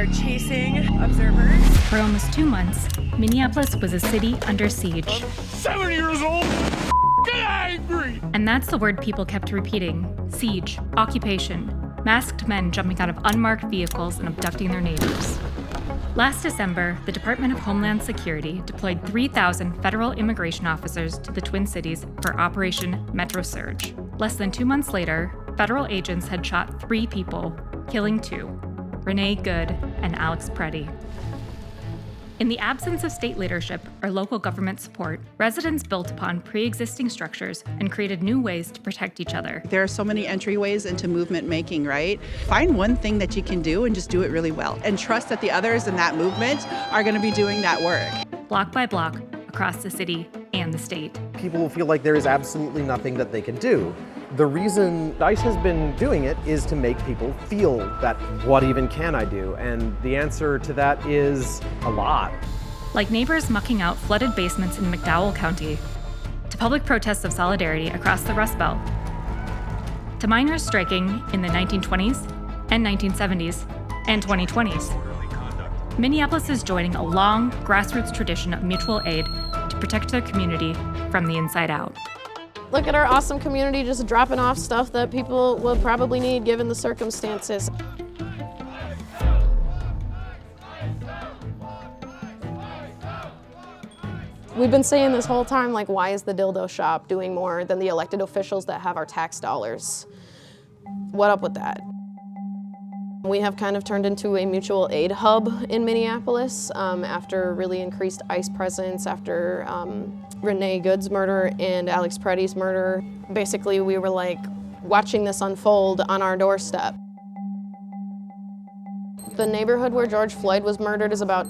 are chasing observers. For almost 2 months, Minneapolis was a city under siege. I'm 7 years old, angry! And that's the word people kept repeating: siege, occupation, masked men jumping out of unmarked vehicles and abducting their neighbors. Last December, the Department of Homeland Security deployed 3,000 federal immigration officers to the Twin Cities for Operation Metro Surge. Less than 2 months later, federal agents had shot 3 people, killing 2, Renee Good and Alex Preddy. In the absence of state leadership or local government support, residents built upon pre-existing structures and created new ways to protect each other. There are so many entryways into movement making, right? Find one thing that you can do and just do it really well. And trust that the others in that movement are going to be doing that work. Block by block, across the city and the state. People will feel like there is absolutely nothing that they can do. The reason ICE has been doing it is to make people feel that what even can I do? And the answer to that is a lot. Like neighbors mucking out flooded basements in McDowell County, to public protests of solidarity across the Rust Belt, to miners striking in the 1920s and 1970s and 2020s. Minneapolis is joining a long grassroots tradition of mutual aid to protect their community from the inside out. Look at our awesome community just dropping off stuff that people will probably need given the circumstances. We've been saying this whole time, like, why is the dildo shop doing more than the elected officials that have our tax dollars? What up with that? We have kind of turned into a mutual aid hub in Minneapolis after really increased ICE presence, after Renee Good's murder and Alex Preddy's murder. Basically, we were like watching this unfold on our doorstep. The neighborhood where George Floyd was murdered is about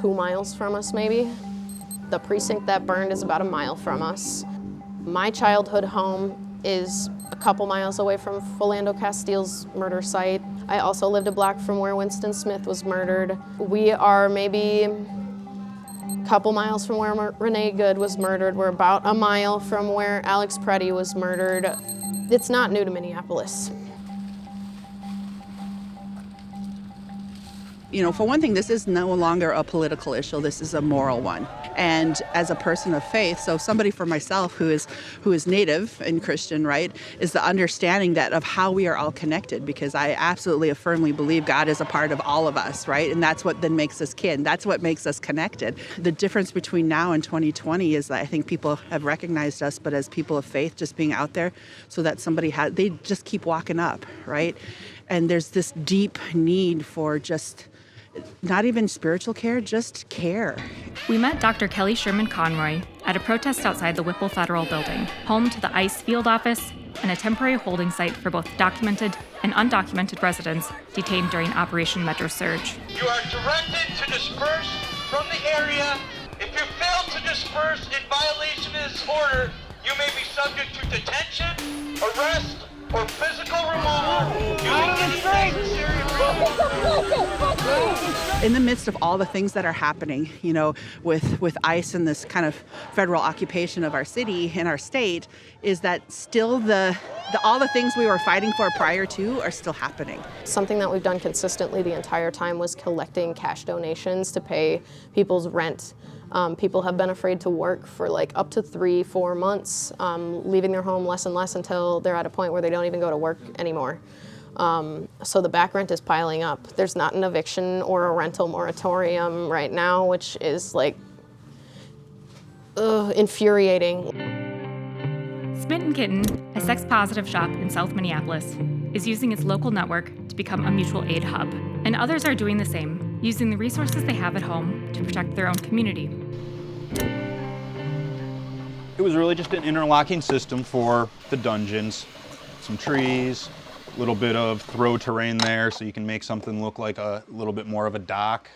2 miles from us, maybe. The precinct that burned is about 1 mile from us. My childhood home is a couple miles away from Philando Castile's murder site. I also lived a block from where Winston Smith was murdered. We are maybe a couple miles from where Renee Good was murdered. We're about 1 mile from where Alex Preddy was murdered. It's not new to Minneapolis. You know, for one thing, this is no longer a political issue. This is a moral one. And as a person of faith, so somebody for myself who is Native and Christian, right, is the understanding that of how we are all connected, because I absolutely firmly believe God is a part of all of us, right? And that's what then makes us kin. That's what makes us connected. The difference between now and 2020 is that I think people have recognized us, but as people of faith, just being out there so that they just keep walking up, right? And there's this deep need for just not even spiritual care, just care. We met Dr. Kelly Sherman Conroy at a protest outside the Whipple Federal Building, home to the ICE field office and a temporary holding site for both documented and undocumented residents detained during Operation Metro Surge. You are directed to disperse from the area. If you fail to disperse in violation of this order, you may be subject to detention, arrest, or physical removal. In the midst of all the things that are happening, you know, with ICE and this kind of federal occupation of our city and our state, is that still all the things we were fighting for prior to are still happening. Something that we've done consistently the entire time was collecting cash donations to pay people's rent. People have been afraid to work for like up to 3-4 months, leaving their home less and less until they're at a point where they don't even go to work anymore. So the back rent is piling up. There's not an eviction or a rental moratorium right now, which is like infuriating. Smitten Kitten, a sex-positive shop in South Minneapolis, is using its local network to become a mutual aid hub. And others are doing the same, using the resources they have at home to protect their own community. It was really just an interlocking system for the dungeons. Some trees, a little bit of throw terrain there so you can make something look like a little bit more of a dock.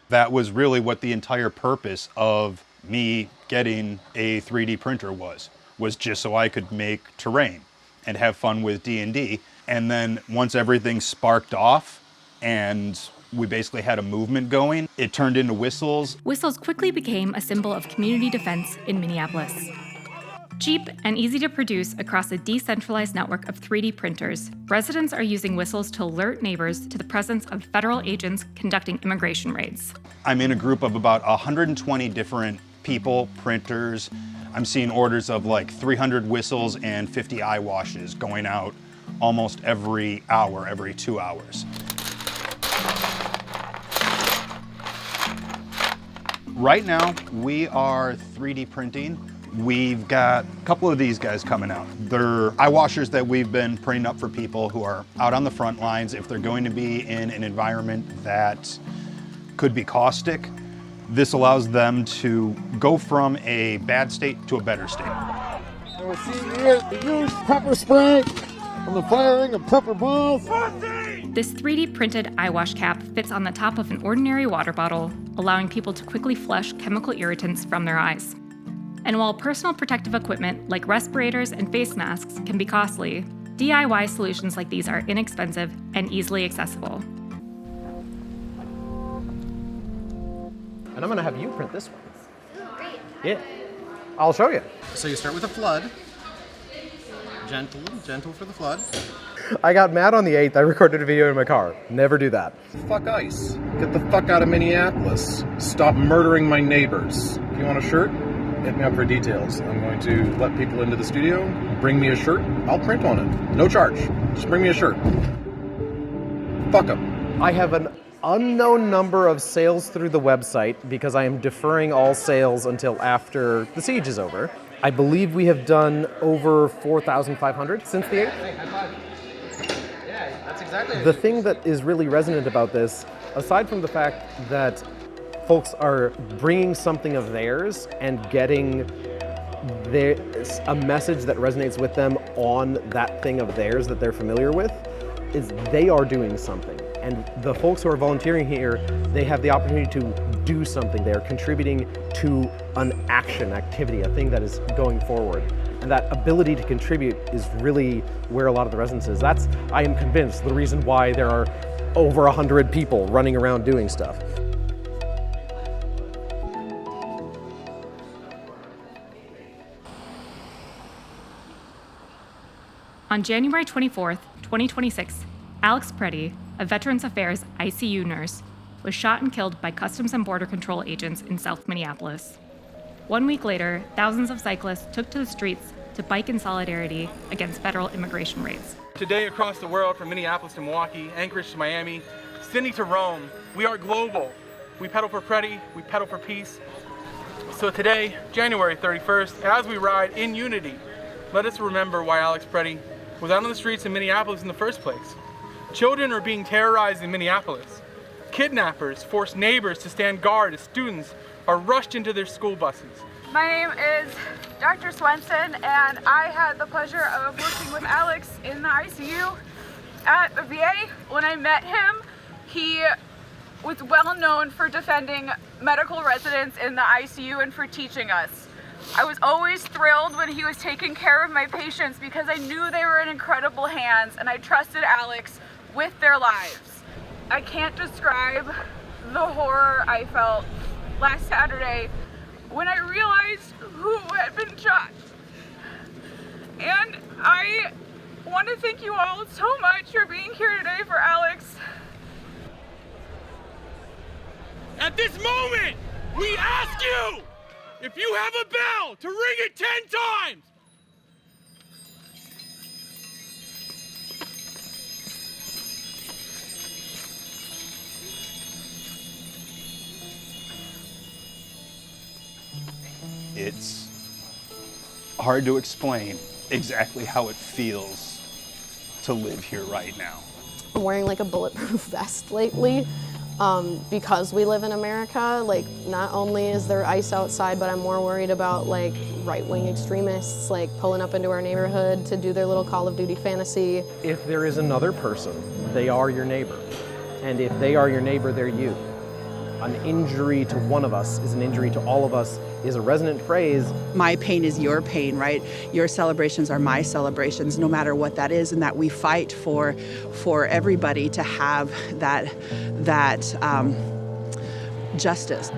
That was really what the entire purpose of me getting a 3D printer was just so I could make terrain and have fun with D&D. And then once everything sparked off and we basically had a movement going, it turned into whistles. Whistles quickly became a symbol of community defense in Minneapolis. Cheap and easy to produce across a decentralized network of 3D printers, residents are using whistles to alert neighbors to the presence of federal agents conducting immigration raids. I'm in a group of about 120 different people, printers. I'm seeing orders of like 300 whistles and 50 eye washes going out almost every hour, every 2 hours. Right now, we are 3D printing. We've got a couple of these guys coming out. They're eye washers that we've been printing up for people who are out on the front lines if they're going to be in an environment that could be caustic. This allows them to go from a bad state to a better state. And we're seeing here the use pepper spray and the firing of pepper balls. This 3D printed eye wash cap fits on the top of an ordinary water bottle, allowing people to quickly flush chemical irritants from their eyes. And while personal protective equipment like respirators and face masks can be costly, DIY solutions like these are inexpensive and easily accessible. And I'm gonna have you print this one. Great. Yeah. I'll show you. So you start with a flood. Gentle for the flood. I got mad on the 8th. I recorded a video in my car. Never do that. Fuck ICE. Get the fuck out of Minneapolis. Stop murdering my neighbors. If you want a shirt, hit me up for details. I'm going to let people into the studio, bring me a shirt, I'll print on it. No charge. Just bring me a shirt. Fuck them. I have an unknown number of sales through the website because I am deferring all sales until after the siege is over. I believe we have done over 4,500 since the 8th. Hey, high five. Yeah, that's exactly. The thing that is really resonant about this, aside from the fact that folks are bringing something of theirs and getting a message that resonates with them on that thing of theirs that they're familiar with, is they are doing something. And the folks who are volunteering here, they have the opportunity to do something. They are contributing to an activity, a thing that is going forward. And that ability to contribute is really where a lot of the resonance is. That's, I am convinced, the reason why there are over 100 people running around doing stuff. On January 24th, 2026, Alex Preddy, a Veterans Affairs ICU nurse, was shot and killed by Customs and Border Control agents in South Minneapolis. 1 week later, thousands of cyclists took to the streets to bike in solidarity against federal immigration raids. Today across the world, from Minneapolis to Milwaukee, Anchorage to Miami, Sydney to Rome, we are global. We pedal for Preddy, we pedal for peace. So today, January 31st, as we ride in unity, let us remember why Alex Preddy was out on the streets in Minneapolis in the first place. Children are being terrorized in Minneapolis. Kidnappers force neighbors to stand guard as students are rushed into their school buses. My name is Dr. Swenson, and I had the pleasure of working with Alex in the ICU at the VA. When I met him, he was well known for defending medical residents in the ICU and for teaching us. I was always thrilled when he was taking care of my patients because I knew they were in incredible hands, and I trusted Alex with their lives. I can't describe the horror I felt last Saturday when I realized who had been shot. And I want to thank you all so much for being here today for Alex. At this moment, we ask you, if you have a bell, to ring it 10 times. It's hard to explain exactly how it feels to live here right now. I'm wearing like a bulletproof vest lately because we live in America. Like, not only is there ICE outside, but I'm more worried about like right-wing extremists like pulling up into our neighborhood to do their little Call of Duty fantasy. If there is another person, they are your neighbor. And if they are your neighbor, they're you. An injury to one of us is an injury to all of us is a resonant phrase. My pain is your pain, right? Your celebrations are my celebrations, no matter what that is, and that we fight for everybody to have that justice.